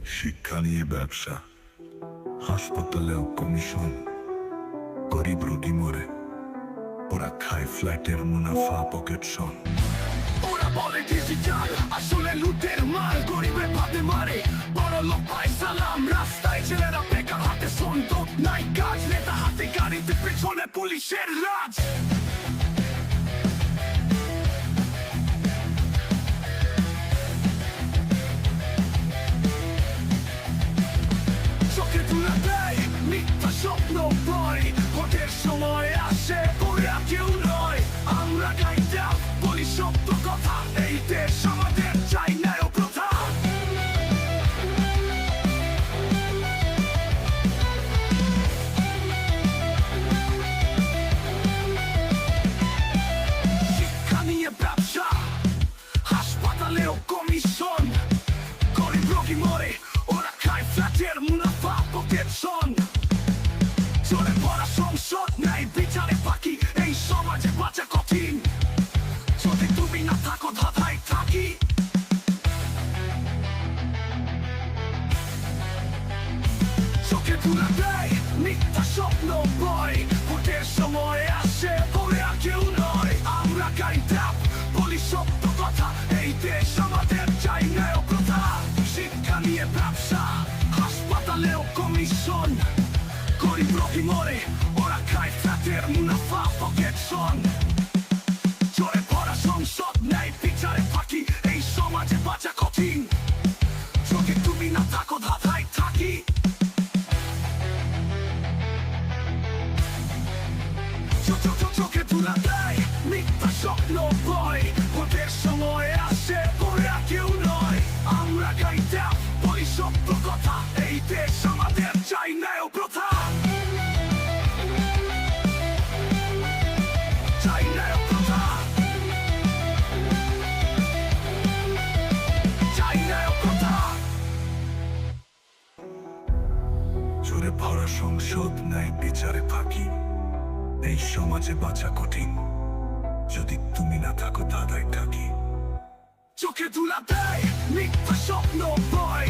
শিক্ষা নিয়ে ব্যবসা, হাসপাতালেও কমিশন, গরিব রোগী মরে, ওরা খায় ফ্ল্যাটের মুনাফা পকেট শন। ওরা বলে ডিজিটাল, আসলে লুটের মাল, গরিবের ভাতে মারে, বড় লোক পায় সালাম। রাস্তায় ছেলেরা বেকার, হাতে সন্ত নাই কাজ, নেতা হাতে গাড়িতে, পেছনে পুলিশের রাজ। চোখে তুলে দেয় মিথ্যা স্বপ্ন ভয়, ভোটের সময় আসে পরে আর কেউ নয়। আমরা গাইটা বলি সত্য কথা, এই দেশ আমাদের চাই ন্যায় প্রথা। শিক্ষা নিয়ে ব্যবসা, হাসপাতালেও কমিশন, গরিব রোগী মরে, ওরা খায় ফ্ল্যাটের মুনাফা পকেট শন। চলে পড়া সংসদ নাই বিচারে বাকি, এই সমাজে বাঁচা কঠিন যদি তুমি না থাকো ধাঁধায় থাকি। চোখে তুলে দেয় মিথ্যা স্বপ্ন ভয়, ভোটের সময় আসে পরে আর কেউ নয়। আমরা গাই ট্যাপ বলি সত্য কথা, এই দেশ আমাদের চাই ন্যায় প্রথা। শিক্ষা নিয়ে ব্যবসা, হাসপাতালেও কমিশন, গরিব রোগী মরে, ওরা খায় ফ্ল্যাটের মুনাফা পকেট শন। চলে পড়া সংসদ নাই বিচারে ফাঁকি, এই সমাজে বাঁচা কঠিন যদি তুমি না থাকো ধাঁধায় থাকি। চোখে তুলে দেয় মিথ্যা স্বপ্ন ভয়, ভোটের সময় আসে পরে আর কেউ নয়। আমরা গাইতে বলি সত্য কথা, এই দেশ আমাদের চাই ন্যায় প্রথা। চাই ন্যায় প্রথা, চাই ন্যায় প্রথা। জোরে ভরা সংসদ নাই বিচারে ফাঁকি, এই সমাজে বাঁচা কঠিন যদি তুমি না থাকো ধাঁধায় থাকি। চোখে তুলে দেয় মিথ্যা স্বপ্ন ভয়,